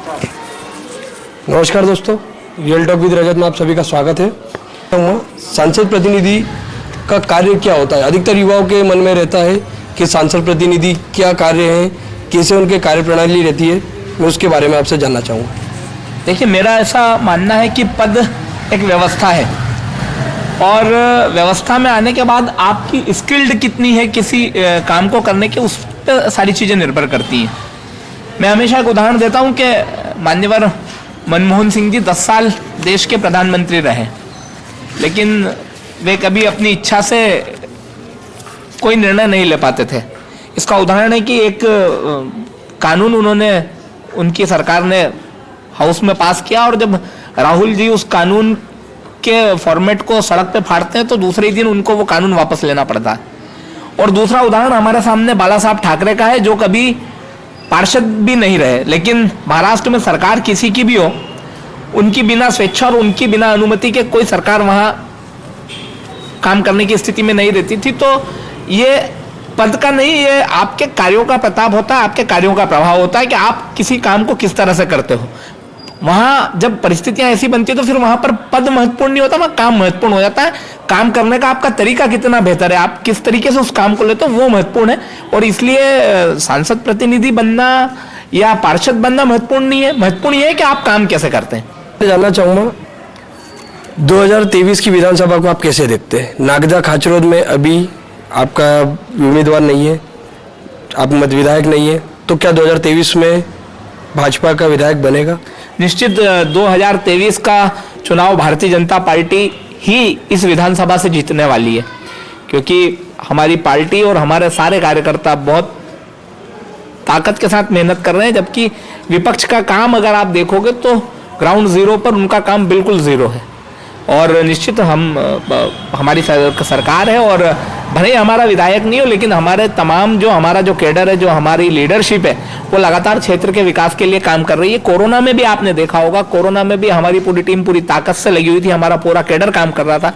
नमस्कार दोस्तों, real talk with रजत में आप सभी का स्वागत है। सांसद प्रतिनिधि का कार्य क्या होता है? अधिकतर युवाओं के मन में रहता है कि सांसद प्रतिनिधि क्या कार्य हैं, कैसे उनके कार्यप्रणाली रहती है, मैं उसके बारे में आपसे जानना चाहूँगा। देखिए, मेरा ऐसा मानना है कि पद एक व्यवस्था है और व्यवस्था में आने के बाद आपकी स्किल्ड कितनी है किसी काम को करने के, उस पर सारी चीज़ें निर्भर करती हैं। मैं हमेशा एक उदाहरण देता हूं कि माननीय मनमोहन सिंह जी 10 साल देश के प्रधानमंत्री रहे, लेकिन वे कभी अपनी इच्छा से कोई निर्णय नहीं ले पाते थे। इसका उदाहरण है कि एक कानून उन्होंने, उनकी सरकार ने हाउस में पास किया और जब राहुल जी उस कानून के फॉर्मेट को सड़क पे फाड़ते हैं तो दूसरे दिन उनको वो कानून वापस लेना पड़ता है। और दूसरा उदाहरण हमारे सामने बाला साहब ठाकरे का है, जो कभी पार्षद भी नहीं रहे, लेकिन महाराष्ट्र में सरकार किसी की भी हो, उनकी बिना स्वेच्छा और उनकी बिना अनुमति के कोई सरकार वहां काम करने की स्थिति में नहीं रहती थी। तो ये पद का नहीं, ये आपके कार्यों का प्रताप होता है, आपके कार्यों का प्रभाव होता है कि आप किसी काम को किस तरह से करते हो। वहां जब परिस्थितियां ऐसी बनती है तो फिर वहां पर पद महत्वपूर्ण नहीं होता, वहां काम महत्वपूर्ण हो जाता है। काम करने का आपका तरीका कितना बेहतर है, आप किस तरीके से उस काम को लेते हो, वो महत्वपूर्ण है। और इसलिए सांसद प्रतिनिधि बनना या पार्षद बनना महत्वपूर्ण नहीं है, महत्वपूर्ण ये है कि आप काम कैसे करते हैं। मैं जानना चाहूँगा 2023 की विधानसभा को आप कैसे देखते हैं? नागदा खाचरोद में अभी आपका उम्मीदवार नहीं है, आप मत विधायक नहीं है, तो क्या 2023 में भाजपा का विधायक बनेगा? निश्चित 2023 का चुनाव भारतीय जनता पार्टी ही इस विधानसभा से जीतने वाली है, क्योंकि हमारी पार्टी और हमारे सारे कार्यकर्ता बहुत ताकत के साथ मेहनत कर रहे हैं। जबकि विपक्ष का काम अगर आप देखोगे तो ग्राउंड जीरो पर उनका काम बिल्कुल जीरो है। और निश्चित हमारी सरकार है, और भले ही हमारा विधायक नहीं हो, लेकिन हमारे तमाम हमारा जो कैडर है, जो हमारी लीडरशिप है, वो लगातार क्षेत्र के विकास के लिए काम कर रही है। कोरोना में भी आपने देखा होगा, कोरोना में भी हमारी पूरी टीम पूरी ताकत से लगी हुई थी, हमारा पूरा कैडर काम कर रहा था।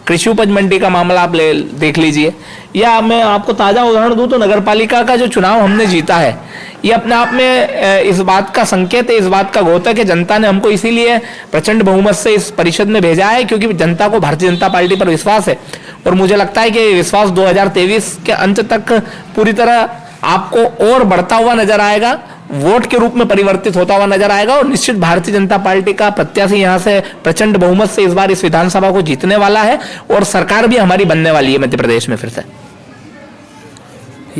कृषि उपज मंडी का मामला आप देख लीजिए, या मैं आपको ताज़ा उदाहरण दूं तो नगरपालिका का जो चुनाव हमने जीता है, ये अपने आप में इस बात का संकेत है, इस बात का घोतक है कि जनता ने हमको इसीलिए प्रचंड बहुमत से इस परिषद में भेजा है, क्योंकि जनता को भारतीय जनता पार्टी पर विश्वास है। और मुझे लगता है कि विश्वास 2023 के अंत तक पूरी तरह आपको और बढ़ता हुआ नजर आएगा, वोट के रूप में परिवर्तित होता हुआ नजर आएगा। और निश्चित भारतीय जनता पार्टी का प्रत्याशी यहां से प्रचंड बहुमत से इस बार इस विधानसभा को जीतने वाला है, और सरकार भी हमारी बनने वाली है मध्य प्रदेश में फिर से।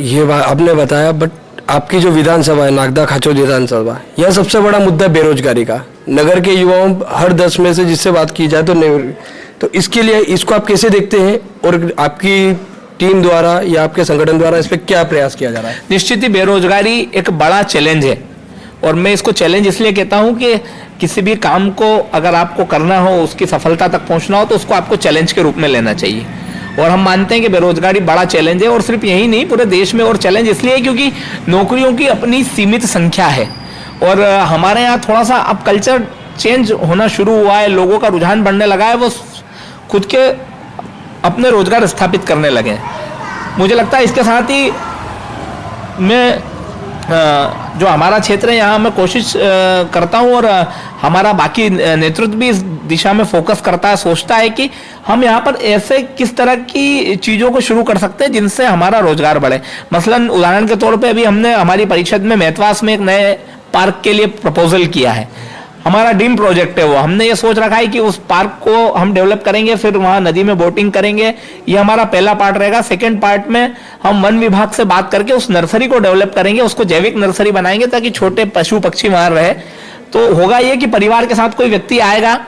ये बात आपने बताया, बट आपकी जो विधानसभा है, नागदा खाचरोद विधानसभा, यह सबसे बड़ा मुद्दा बेरोजगारी का। नगर के युवाओं हर 10 में से जिससे बात की जाए तो इसके लिए इसको आप कैसे देखते हैं, और आपकी टीम द्वारा या आपके संगठन द्वारा इस पर क्या प्रयास किया जा रहा है? निश्चित ही बेरोजगारी एक बड़ा चैलेंज है, और मैं इसको चैलेंज इसलिए कहता हूं कि किसी भी काम को अगर आपको करना हो, उसकी सफलता तक पहुंचना हो, तो उसको आपको चैलेंज के रूप में लेना चाहिए। और हम मानते हैं कि बेरोजगारी बड़ा चैलेंज है, और सिर्फ यही नहीं, पूरे देश में और चैलेंज इसलिए है क्योंकि नौकरियों की अपनी सीमित संख्या है। और हमारे यहाँ थोड़ा सा अब कल्चर चेंज होना शुरू हुआ है, लोगों का रुझान बढ़ने लगा है, वो खुद के अपने रोजगार स्थापित करने लगे। मुझे लगता है इसके साथ ही मैं जो हमारा क्षेत्र है यहाँ मैं कोशिश करता हूँ, और हमारा बाकी नेतृत्व भी इस दिशा में फोकस करता है, सोचता है कि हम यहाँ पर ऐसे किस तरह की चीज़ों को शुरू कर सकते हैं जिनसे हमारा रोजगार बढ़े। मसलन उदाहरण के तौर पे अभी हमने हमारी परिषद में मेहतवास में एक नए पार्क के लिए प्रपोजल किया है। हमारा ड्रीम प्रोजेक्ट है वो, हमने ये सोच रखा है कि उस पार्क को हम डेवलप करेंगे, फिर वहाँ नदी में बोटिंग करेंगे, ये हमारा पहला पार्ट रहेगा। सेकंड पार्ट में हम वन विभाग से बात करके उस नर्सरी को डेवलप करेंगे, उसको जैविक नर्सरी बनाएंगे ताकि छोटे पशु पक्षी वहाँ रहे। तो होगा ये कि परिवार के साथ कोई व्यक्ति आएगा,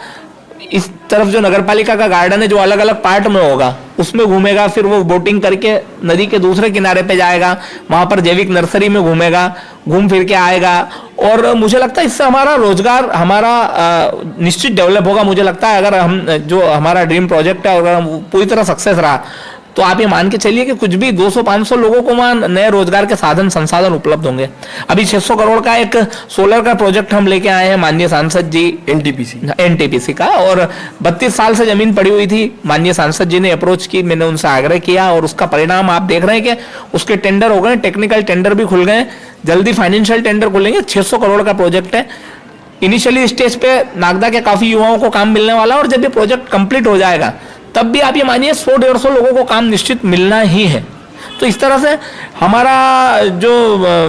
इस तरफ जो नगरपालिका का गार्डन है जो अलग अलग पार्ट में होगा उसमें घूमेगा, फिर वो बोटिंग करके नदी के दूसरे किनारे पे जाएगा, वहां पर जैविक नर्सरी में घूमेगा, घूम फिर के आएगा। और मुझे लगता है इससे हमारा रोजगार निश्चित डेवलप होगा। मुझे लगता है अगर हम जो हमारा ड्रीम प्रोजेक्ट है अगर हम पूरी तरह सक्सेस रहा तो आप ये मान के चलिए कि कुछ भी 200-500 लोगों को वहाँ नए रोजगार के संसाधन उपलब्ध होंगे। अभी 600 करोड़ का एक सोलर का प्रोजेक्ट हम लेके आए हैं माननीय सांसद जी, एनटीपीसी का, और 32 साल से जमीन पड़ी हुई थी। माननीय सांसद जी ने अप्रोच की, मैंने उनसे आग्रह किया और उसका परिणाम आप देख रहे हैं कि उसके टेंडर हो गए, टेक्निकल टेंडर भी खुल गए, जल्दी फाइनेंशियल टेंडर खुलेंगे। 600 करोड़ का प्रोजेक्ट है, इनिशियली स्टेज पे नागदा के काफ़ी युवाओं को काम मिलने वाला है, और जब ये प्रोजेक्ट कंप्लीट हो जाएगा तब भी आप ये मानिए 100-150 लोगों को काम निश्चित मिलना ही है। तो इस तरह से हमारा जो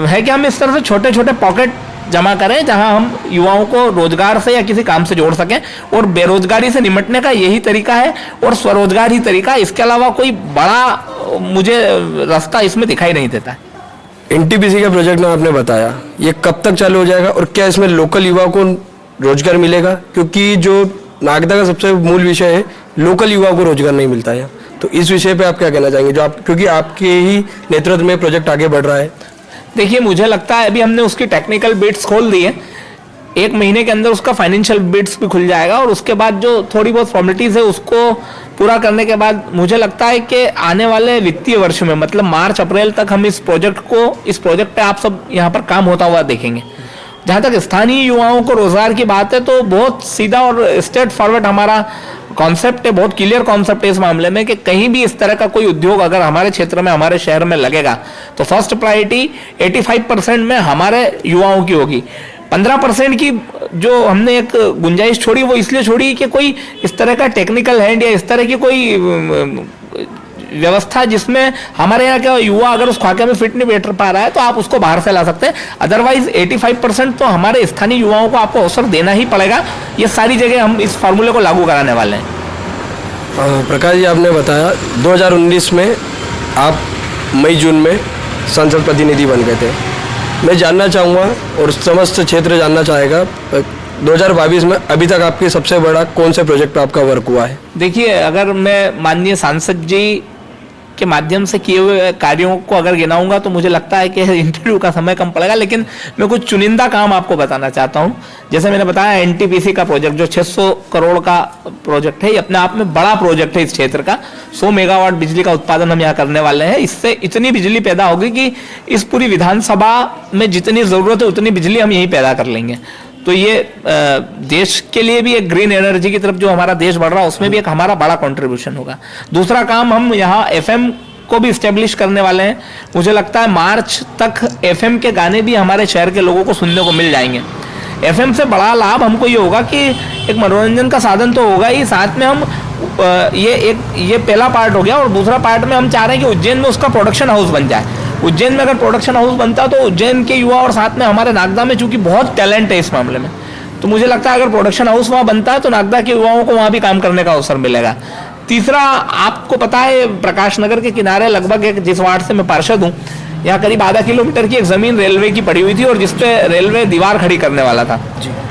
है कि हम इस तरह से छोटे छोटे पॉकेट जमा करें जहां हम युवाओं को रोजगार से या किसी काम से जोड़ सकें, और बेरोजगारी से निपटने का यही तरीका है और स्वरोजगार ही तरीका है। इसके अलावा कोई बड़ा मुझे रास्ता इसमें दिखाई नहीं देता है। एनटीपीसी का प्रोजेक्ट ना आपने बताया, ये कब तक चालू हो जाएगा और क्या इसमें लोकल युवाओं को रोजगार मिलेगा? क्योंकि जो नागदा का सबसे मूल विषय है, लोकल युवाओं को रोजगार नहीं मिलता है। तो इस विषय पे आप क्या कहना चाहेंगे, जो आप, क्योंकि आपके ही नेतृत्व में प्रोजेक्ट आगे बढ़ रहा है? देखिए, मुझे लगता है अभी हमने उसकी टेक्निकल बिट्स खोल दी है, 1 महीने के अंदर उसका फाइनेंशियल बिट्स भी खुल जाएगा, और उसके बाद जो थोड़ी बहुत फॉर्मेलिटीज है उसको पूरा करने के बाद मुझे लगता है कि आने वाले वित्तीय वर्ष में, मतलब मार्च-अप्रैल तक, हम इस प्रोजेक्ट पे आप सब यहाँ पर काम होता हुआ देखेंगे। जहाँ तक स्थानीय युवाओं को रोजगार की बात है, तो बहुत सीधा और स्ट्रेट फॉरवर्ड हमारा कॉन्सेप्ट है, बहुत क्लियर कॉन्सेप्ट है इस मामले में कि कहीं भी इस तरह का कोई उद्योग अगर हमारे क्षेत्र में, हमारे शहर में लगेगा तो फर्स्ट प्रायोरिटी 85% में हमारे युवाओं की होगी। 15% की जो हमने एक गुंजाइश छोड़ी, वो इसलिए छोड़ी कि कोई इस तरह का टेक्निकल हैंड या इस तरह की कोई व्यवस्था जिसमें हमारे यहाँ का युवा अगर उस खाके में फिट नहीं बैठ पा रहा है तो आप उसको बाहर से ला सकते हैं। अदरवाइज 85% तो हमारे स्थानीय युवाओं को आपको अवसर देना ही पड़ेगा। ये सारी जगह हम इस फार्मूले को लागू कराने वाले हैं। प्रकाश जी, आपने बताया 2019 में आप मई-जून में संसद प्रतिनिधि बन गए थे। मैं जानना चाहूँगा और समस्त क्षेत्र जानना चाहेगा, 2022 में अभी तक आपके सबसे बड़ा कौन से प्रोजेक्ट पे आपका वर्क हुआ है? देखिए, अगर मैं माननीय सांसद जी के माध्यम से किए हुए कार्यों को अगर गिनाऊंगा तो मुझे लगता है कि इंटरव्यू का समय कम पड़ेगा, लेकिन मैं कुछ चुनिंदा काम आपको बताना चाहता हूं। जैसे मैंने बताया, एनटीपीसी का प्रोजेक्ट जो 600 करोड़ का प्रोजेक्ट है, ये अपने आप में बड़ा प्रोजेक्ट है इस क्षेत्र का। 100 मेगावाट बिजली का उत्पादन हम यहाँ करने वाले हैं। इससे इतनी बिजली पैदा होगी कि इस पूरी विधानसभा में जितनी जरूरत है उतनी बिजली हम यहीं पैदा कर लेंगे। तो ये देश के लिए भी एक ग्रीन एनर्जी की तरफ जो हमारा देश बढ़ रहा है उसमें भी एक हमारा बड़ा कंट्रीब्यूशन होगा। दूसरा काम, हम यहाँ एफएम को भी इस्टेब्लिश करने वाले हैं। मुझे लगता है मार्च तक एफएम के गाने भी हमारे शहर के लोगों को सुनने को मिल जाएंगे। एफएम से बड़ा लाभ हमको ये होगा कि एक मनोरंजन का साधन तो होगा ही, साथ में हम ये पहला पार्ट हो गया, और दूसरा पार्ट में हम चाह रहे हैं कि उज्जैन में उसका प्रोडक्शन हाउस बन जाए। उज्जैन में अगर प्रोडक्शन हाउस बनता तो उज्जैन के युवा और साथ में हमारे नागदा में चूंकि बहुत टैलेंट है इस मामले में, तो मुझे लगता है अगर प्रोडक्शन हाउस वहाँ बनता है तो नागदा के युवाओं को वहाँ भी काम करने का अवसर मिलेगा। तीसरा, आपको पता है प्रकाश नगर के किनारे लगभग एक, जिस वार्ड से मैं पार्षद हूँ, यहाँ करीब आधा किलोमीटर की एक जमीन रेलवे की पड़ी हुई थी और जिसपे रेलवे दीवार खड़ी करने वाला था।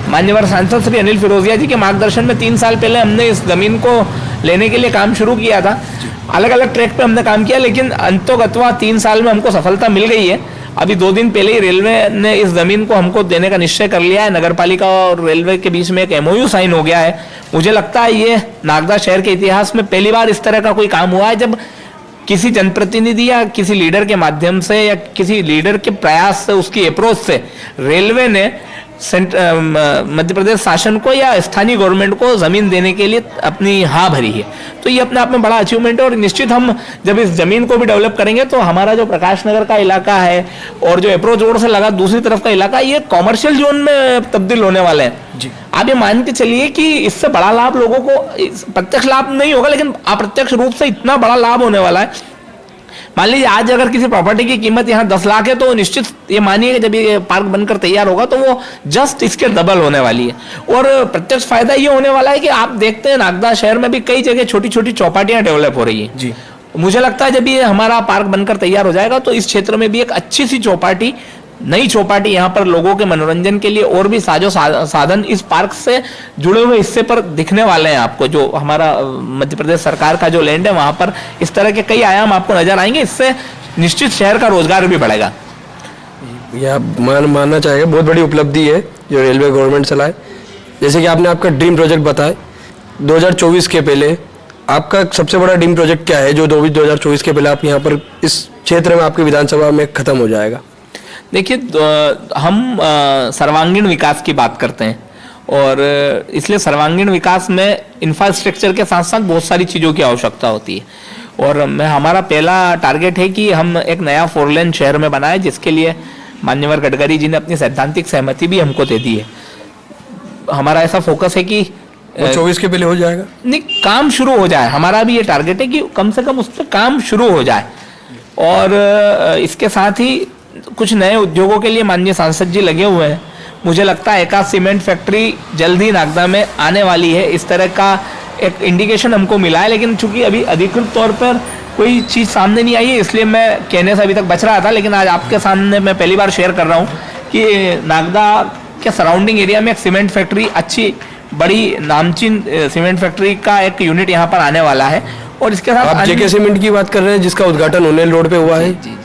मान्यवर सांसद श्री अनिल फिरोजिया जी के मार्गदर्शन में 3 साल पहले हमने इस जमीन को लेने के लिए काम शुरू किया था। अलग अलग ट्रैक पे हमने काम किया, लेकिन अंतोगत्वा 3 साल में हमको सफलता मिल गई है। अभी 2 दिन पहले ही रेलवे ने इस जमीन को हमको देने का निश्चय कर लिया है। नगरपालिका और रेलवे के बीच में एक एमओयू साइन हो गया है। मुझे लगता है ये नागदा शहर के इतिहास में पहली बार इस तरह का कोई काम हुआ है जब किसी जनप्रतिनिधि या किसी लीडर के माध्यम से या किसी लीडर के प्रयास से, उसकी अप्रोच से रेलवे ने मध्य प्रदेश शासन को या स्थानीय गवर्नमेंट को जमीन देने के लिए अपनी हाँ भरी है। तो ये अपने आप में बड़ा अचीवमेंट है, और निश्चित हम जब इस जमीन को भी डेवलप करेंगे तो हमारा जो प्रकाश नगर का इलाका है और जो अप्रोच रोड से लगा दूसरी तरफ का इलाका, ये कॉमर्शियल जोन में तब्दील होने वाले हैं जी। आप ये मान के चलिए कि इससे बड़ा लाभ लोगों को, प्रत्यक्ष लाभ नहीं होगा लेकिन अप्रत्यक्ष रूप से इतना बड़ा लाभ होने वाला है। मान लीजिए आज अगर किसी प्रॉपर्टी की कीमत यहाँ 10 लाख है तो निश्चित ये मानिए कि जब ये पार्क बनकर तैयार होगा तो वो जस्ट इसके डबल होने वाली है। और प्रत्यक्ष फायदा ये होने वाला है कि आप देखते हैं नागदा शहर में भी कई जगह छोटी छोटी चौपाटियां डेवलप हो रही है जी। मुझे लगता है जब ये हमारा पार्क बनकर तैयार हो जाएगा तो इस क्षेत्र में भी एक अच्छी सी चौपाटी, नई चौपाटी यहाँ पर लोगों के मनोरंजन के लिए और भी साजो साधन इस पार्क से जुड़े हुए हिस्से पर दिखने वाले हैं आपको। जो हमारा मध्य प्रदेश सरकार का जो लैंड है वहाँ पर इस तरह के कई आयाम आपको नजर आएंगे। इससे निश्चित शहर का रोजगार भी बढ़ेगा। यह मानना चाहिए बहुत बड़ी उपलब्धि है जो रेलवे गवर्नमेंट चलाए। जैसे कि आपने आपका ड्रीम प्रोजेक्ट बताया, 2024 के पहले आपका सबसे बड़ा ड्रीम प्रोजेक्ट क्या है जो 2024 के पहले आप यहाँ पर इस क्षेत्र में आपकी विधानसभा में खत्म हो जाएगा? देखिए, हम सर्वांगीण विकास की बात करते हैं और इसलिए सर्वांगीण विकास में इंफ्रास्ट्रक्चर के साथ साथ बहुत सारी चीज़ों की आवश्यकता होती है। और हमारा पहला टारगेट है कि हम एक नया 4 लेन शहर में बनाए, जिसके लिए मान्यवर गडकरी जी ने अपनी सैद्धांतिक सहमति भी हमको दे दी है। हमारा ऐसा फोकस है कि 24 के पहले हो जाएगा। नहीं, काम शुरू हो जाए। हमारा भी ये टारगेट है कि कम से कम उस पर काम शुरू हो जाए। और इसके साथ ही कुछ नए उद्योगों के लिए माननीय सांसद जी लगे हुए हैं। मुझे लगता है एक आध सीमेंट फैक्ट्री जल्द ही नागदा में आने वाली है, इस तरह का एक इंडिकेशन हमको मिला है। लेकिन चूंकि अभी अधिकृत तौर पर कोई चीज़ सामने नहीं आई है, इसलिए मैं कहने से अभी तक बच रहा था। लेकिन आज आपके सामने मैं पहली बार शेयर कर रहा हूँ कि नागदा के सराउंडिंग एरिया में एक सीमेंट फैक्ट्री, अच्छी बड़ी नामचीन सीमेंट फैक्ट्री का एक यूनिट यहाँ पर आने वाला है। और इसके साथ आप जेके सीमेंट की बात कर रहे हैं, जिसका उद्घाटन उन्हेल रोड पे हुआ है। जी जी।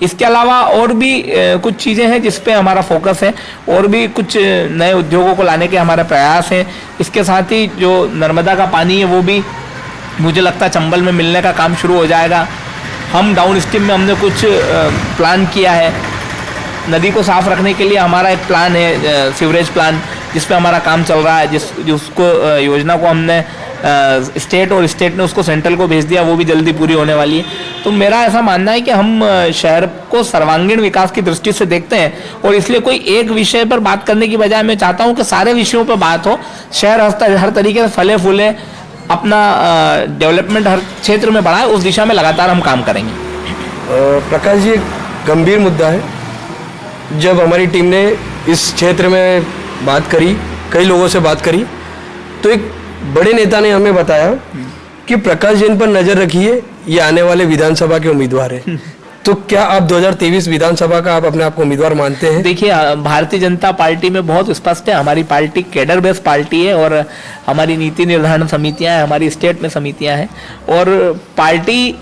इसके अलावा और भी कुछ चीज़ें हैं जिस पे हमारा फोकस है, और भी कुछ नए उद्योगों को लाने के हमारे प्रयास हैं। इसके साथ ही जो नर्मदा का पानी है वो भी मुझे लगता है चंबल में मिलने का काम शुरू हो जाएगा। हम डाउन स्ट्रीम में हमने कुछ प्लान किया है। नदी को साफ रखने के लिए हमारा एक प्लान है, सीवरेज प्लान, जिस पे हमारा काम चल रहा है। जिसको योजना को हमने स्टेट और स्टेट ने उसको सेंट्रल को भेज दिया, वो भी जल्दी पूरी होने वाली है। तो मेरा ऐसा मानना है कि हम शहर को सर्वांगीण विकास की दृष्टि से देखते हैं, और इसलिए कोई एक विषय पर बात करने की बजाय मैं चाहता हूं कि सारे विषयों पर बात हो। शहर हर तरीके से फले फूले, अपना डेवलपमेंट हर क्षेत्र में बढ़ाए, उस दिशा में लगातार हम काम करेंगे। प्रकाश जी, एक गंभीर मुद्दा है। जब हमारी टीम ने इस क्षेत्र में बात करी, कई लोगों से बात करी, तो एक बड़े नेता ने हमें बताया कि प्रकाश जैन पर नजर रखिए, ये आने वाले विधानसभा के उम्मीदवार हैं। तो क्या आप 2023 विधानसभा का आप अपने आप को उम्मीदवार मानते हैं? देखिए, भारतीय जनता पार्टी में बहुत स्पष्ट है, हमारी पार्टी कैडर बेस्ड पार्टी है, और हमारी नीति निर्धारण समितियां हैं, हमारी स्टेट में समितियां हैं। और पार्टी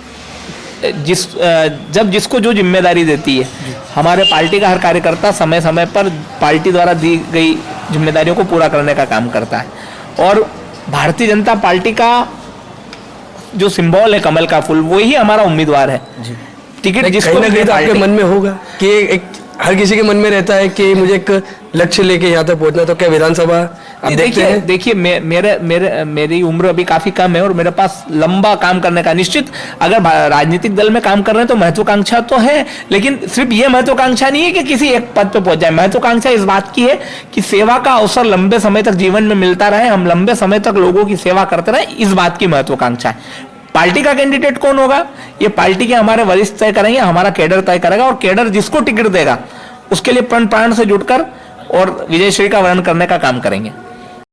जब जिसको जो जिम्मेदारी देती है, हमारे पार्टी का हर कार्यकर्ता समय समय पर पार्टी द्वारा दी गई जिम्मेदारियों को पूरा करने का काम करता है। और भारतीय जनता पार्टी का जो सिंबल है कमल का फूल, वही हमारा उम्मीदवार है। टिकट जिसको कहीं ना कहीं तो आपके मन में होगा कि एक हर किसी के मन में रहता है कि मुझे एक लक्ष्य लेके यहाँ तक पहुंचना। तो क्या विधानसभा आप देखते हैं? देखिए, मेरी उम्र अभी काफी कम है और मेरे पास लंबा काम करने का, निश्चित अगर राजनीतिक दल में काम कर रहे हैं तो महत्वाकांक्षा तो है, लेकिन सिर्फ ये महत्वाकांक्षा नहीं है कि किसी एक पद पे पहुंच जाए। महत्वाकांक्षा इस बात की है कि सेवा का अवसर लंबे समय तक जीवन में मिलता रहे, हम लंबे समय तक लोगों की सेवा करते रहे, इस बात की महत्वाकांक्षा है। पार्टी का कैंडिडेट कौन होगा, ये पार्टी के हमारे वरिष्ठ तय करेंगे, हमारा कैडर तय करेगा, और कैडर जिसको टिकट देगा उसके लिए प्राण से जुटकर और विजयश्री का वर्ण करने का काम करेंगे।